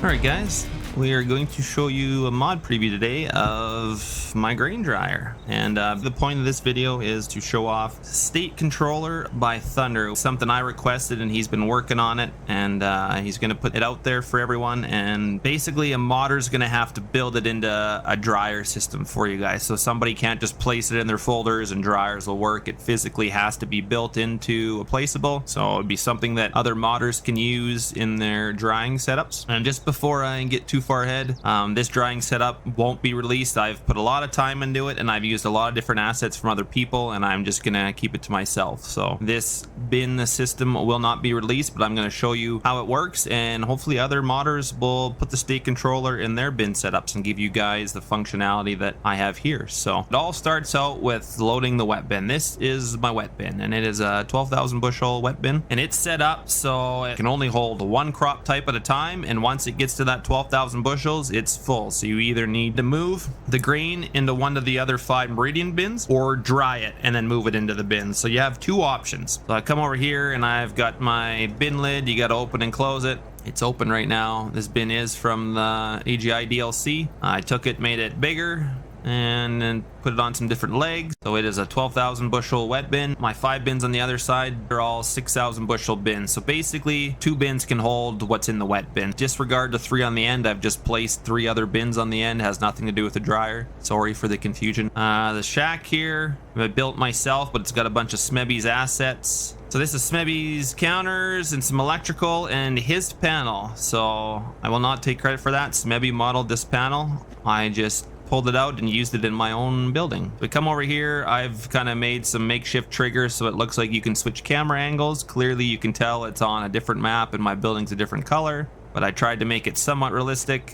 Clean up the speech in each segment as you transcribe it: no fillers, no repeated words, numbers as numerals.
Alright guys, we are going to show you a mod preview today of my grain dryer, and the point of this video is to show off State Controller by ThundR, something I requested and he's been working on it, and he's going to put it out there for everyone. And basically a modder's going to have to build it into a dryer system for you guys, so somebody can't just place it in their folders and dryers will work. It physically has to be built into a placeable, so it'd be something that other modders can use in their drying setups. And just before I get too far ahead, this drying setup won't be released. I've put a lot of time into it and I've used a lot of different assets from other people, and I'm just gonna keep it to myself. So this bin system will not be released, but I'm gonna show you how it works, and hopefully other modders will put the State Controller in their bin setups and give you guys the functionality that I have here. So it all starts out with loading the wet bin. This is my wet bin, and it is a 12,000 bushel wet bin, and it's set up so it can only hold one crop type at a time, and once it gets to that 12,000 bushels, it's full. So you either need to move the grain into one of the other 5 meridian bins or dry it and then move it into the bin. So you have 2 options. So I come over here and I've got my bin lid. You got to open and close it. It's open right now. This bin is from the AGI DLC. I took it, made it bigger, and then put it on some different legs. So it is a 12,000 bushel wet bin. My 5 bins on the other side, they're all 6,000 bushel bins. So basically 2 bins can hold what's in the wet bin. Disregard the 3 on the end. I've just placed 3 other bins on the end. Has nothing to do with the dryer. Sorry for the confusion. The shack here, I built myself, but it's got a bunch of Smebby's assets. So this is Smebby's counters and some electrical and his panel. So I will not take credit for that. Smebby modeled this panel. I just pulled it out and used it in my own building. We come over here, I've kind of made some makeshift triggers so it looks like you can switch camera angles. Clearly you can tell it's on a different map and my building's a different color, but I tried to make it somewhat realistic.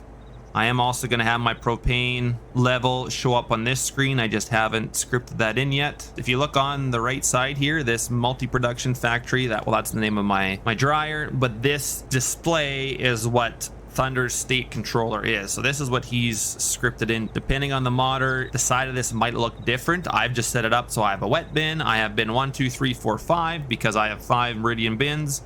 I am also going to have my propane level show up on this screen. I just haven't scripted that in yet. If you look on the right side here, this multi-production factory, that's the name of my dryer, but this display is what ThundR's State Controller is. So this is what he's scripted in. Depending on the modder, the side of this might look different. I've just set it up so I have a wet bin. I have bin 1, 2, 3, 4, 5 because I have 5 meridian bins,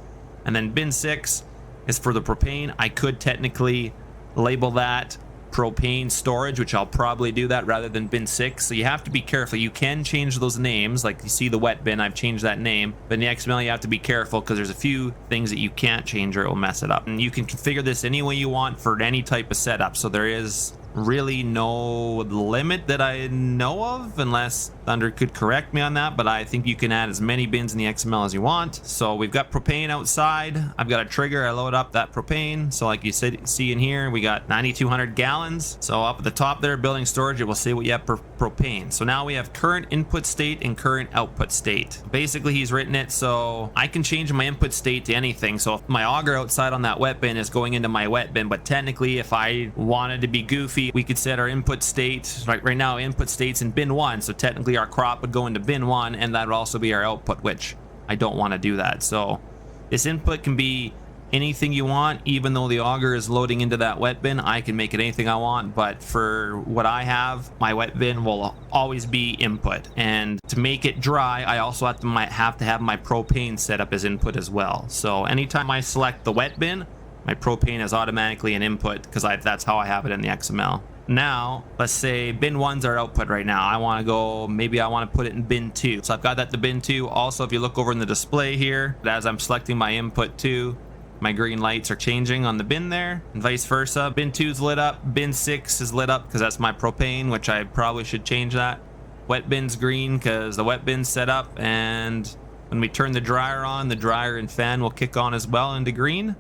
and then bin 6 is for the propane. I could technically label that propane storage, which I'll probably do that rather than bin 6. So you have to be careful. You can change those names, like you see the wet bin, I've changed that name, but in the XML you have to be careful because there's a few things that you can't change or it will mess it up. And you can configure this any way you want for any type of setup, so there is really no limit that I know of, unless ThundR could correct me on that, but I think you can add as many bins in the XML as you want. So we've got propane outside. I've got a trigger. I load up that propane. So like you see in here, we got 9,200 gallons. So up at the top there, building storage, it will say what you have per propane. So now we have current input state and current output state. Basically, he's written it so I can change my input state to anything. So if my auger outside on that wet bin is going into my wet bin, but technically if I wanted to be goofy, we could set our input state. Right now input state's in bin 1, so technically our crop would go into bin 1, and that would also be our output, which I don't want to do that. So this input can be anything you want. Even though the auger is loading into that wet bin, I can make it anything I want, but for what I have, my wet bin will always be input. And to make it dry, I also have to have my propane set up as input as well. So anytime I select the wet bin, my propane is automatically an input because that's how I have it in the XML. Now, let's say bin 1's our output right now. I want to go, maybe I want to put it in bin 2. So I've got that to bin 2. Also, if you look over in the display here, as I'm selecting my input 2, my green lights are changing on the bin there, and vice versa. Bin 2 is lit up, bin 6 is lit up because that's my propane, which I probably should change that. Wet bin's green because the wet bin's set up, and when we turn the dryer on, the dryer and fan will kick on as well into green.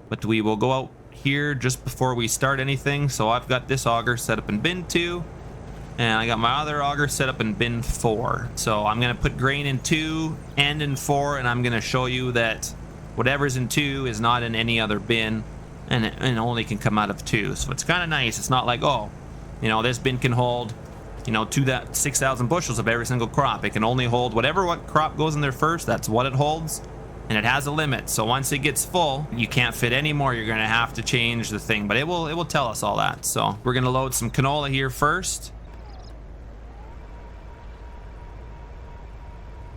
But we will go out here just before we start anything. So I've got this auger set up in bin 2, and I got my other auger set up in bin 4. So I'm going to put grain in 2 and in 4, and I'm going to show you that whatever's in 2 is not in any other bin, and it only can come out of 2. So it's kind of nice. It's not like, oh, you know, this bin can hold, you know, 6,000 bushels of every single crop. It can only hold what crop goes in there first. That's what it holds. And it has a limit, so once it gets full, you can't fit any more. You're gonna have to change the thing, but it will tell us all that. So we're gonna load some canola here first.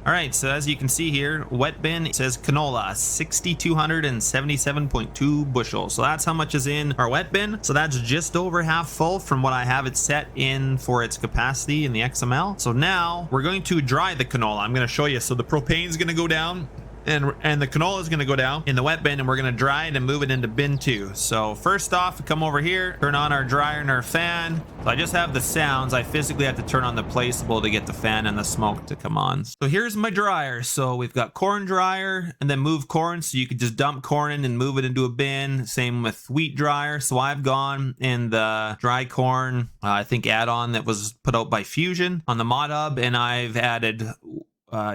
All right, so as you can see here, wet bin says canola 6,277.2 bushels. So that's how much is in our wet bin. So that's just over half full from what I have it set in for its capacity in the XML. So now we're going to dry the canola. I'm going to show you. So the propane is going to go down. And the canola is going to go down in the wet bin, and we're going to dry it and move it into bin 2. So first off, we come over here, turn on our dryer and our fan. So I just have the sounds. I physically have to turn on the placeable to get the fan and the smoke to come on. So here's my dryer. So we've got corn dryer and then move corn. So you could just dump corn in and move it into a bin. Same with wheat dryer. So I've gone in the dry corn, I think add-on that was put out by Fusion on the mod hub, and I've added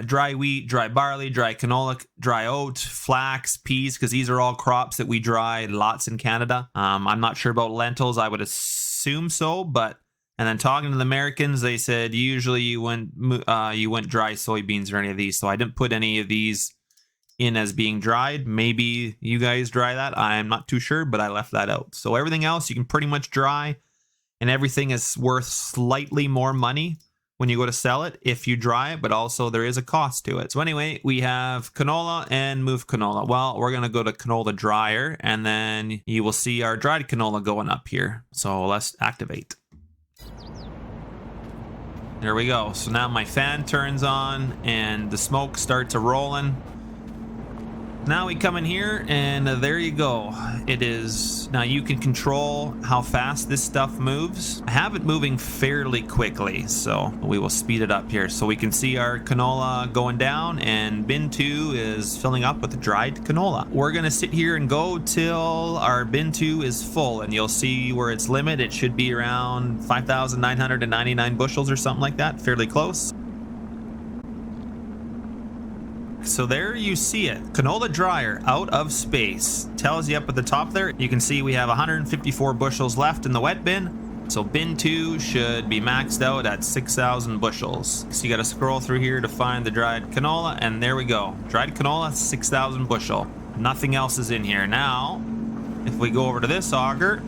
dry wheat, dry barley, dry canola, dry oat, flax, peas, because these are all crops that we dry lots in Canada. I'm not sure about lentils. I would assume so, but and then talking to the Americans, they said usually you wouldn't dry soybeans or any of these. So I didn't put any of these in as being dried. Maybe you guys dry that. I'm not too sure, but I left that out. So everything else you can pretty much dry, and everything is worth slightly more money when you go to sell it if you dry it, but also there is a cost to it. So anyway, we have canola and move canola. Well, we're gonna go to canola dryer, and then you will see our dried canola going up here. So let's activate. There we go. So now my fan turns on and the smoke starts a-rolling. Now we come in here, and there you go. It is, now you can control how fast this stuff moves. I have it moving fairly quickly, so we will speed it up here. So we can see our canola going down, and bin 2 is filling up with dried canola. We're gonna sit here and go till our bin 2 is full, and you'll see where its limit. It should be around 5,999 bushels or something like that, fairly close. So there you see it, canola dryer out of space. Tells you up at the top there, you can see we have 154 bushels left in the wet bin. So bin 2 should be maxed out at 6,000 bushels. So you got to scroll through here to find the dried canola, and there we go. Dried canola, 6,000 bushel. Nothing else is in here. Now, if we go over to this auger,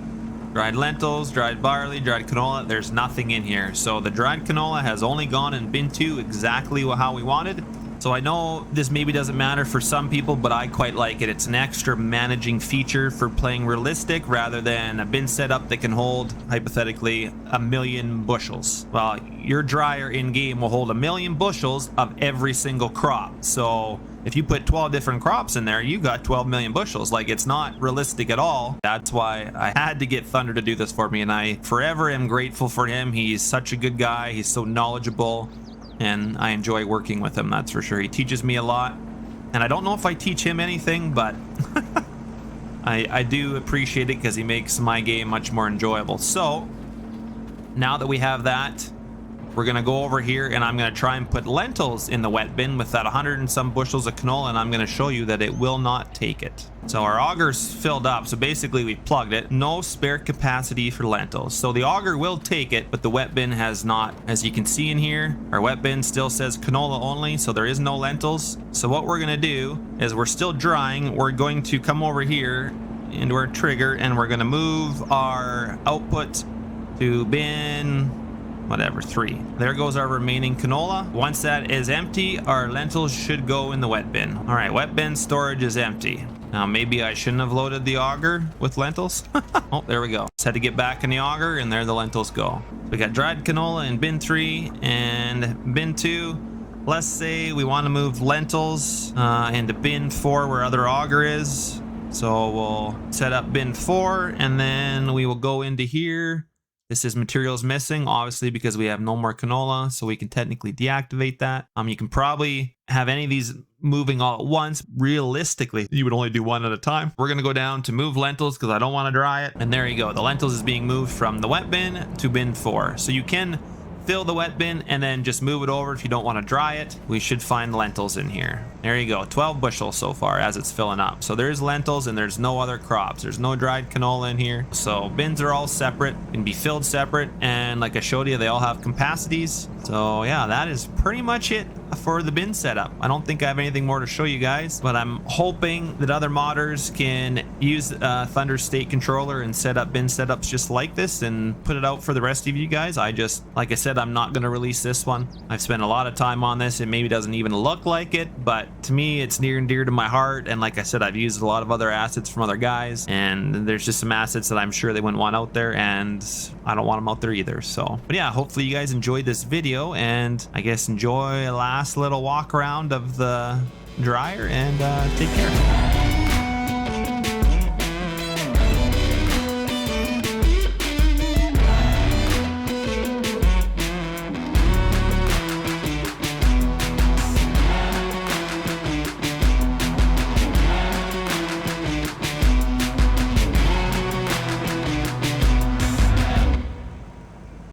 dried lentils, dried barley, dried canola, there's nothing in here. So the dried canola has only gone in bin 2 exactly how we wanted. So I know this maybe doesn't matter for some people, but I quite like it. It's an extra managing feature for playing realistic rather than a bin setup that can hold, hypothetically, 1,000,000 bushels. Well, your dryer in-game will hold 1,000,000 bushels of every single crop. So if you put 12 different crops in there, you got 12 million bushels. Like, it's not realistic at all. That's why I had to get ThundR to do this for me, and I forever am grateful for him. He's such a good guy. He's so knowledgeable, and I enjoy working with him, that's for sure. He teaches me a lot, and I don't know if I teach him anything, but I do appreciate it because he makes my game much more enjoyable. So now that we have that, we're gonna go over here, and I'm gonna try and put lentils in the wet bin with that 100 and some bushels of canola, and I'm gonna show you that it will not take it. So our auger's filled up, so basically we plugged it. No spare capacity for lentils. So the auger will take it, but the wet bin has not. As you can see in here, our wet bin still says canola only, so there is no lentils. So what we're gonna do is, we're still drying. We're going to come over here into our trigger, and we're gonna move our output to bin whatever, 3. There goes our remaining canola. Once that is empty, our lentils should go in the wet bin. All right, wet bin storage is empty. Now maybe I shouldn't have loaded the auger with lentils. Oh, there we go. Just had to get back in the auger, and there the lentils go. We got dried canola in bin 3 and bin 2. Let's say we want to move lentils into bin 4 where other auger is. So we'll set up bin 4, and then we will go into here. This is materials missing, obviously, because we have no more canola, so we can technically deactivate that. You can probably have any of these moving all at once. Realistically, you would only do one at a time. We're gonna go down to move lentils because I don't want to dry it. And there you go. The lentils is being moved from the wet bin to bin 4. So you can fill the wet bin and then just move it over if you don't want to dry it. We should find lentils in here. There you go, 12 bushels so far as it's filling up. So there's lentils, and there's no other crops. There's no dried canola in here. So bins are all separate, can be filled separate, and like I showed you, they all have capacities. So yeah, that is pretty much it for the bin setup. I don't think I have anything more to show you guys, but I'm hoping that other modders can use ThundR state controller and set up bin setups just like this and put it out for the rest of you guys. Like I said, I'm not going to release this one. I've spent a lot of time on this. It maybe doesn't even look like it, but to me it's near and dear to my heart. And like I said, I've used a lot of other assets from other guys, and there's just some assets that I'm sure they wouldn't want out there, and I don't want them out there either. So, but yeah, hopefully you guys enjoyed this video, and I guess enjoy a last little walk around of the dryer, and take care.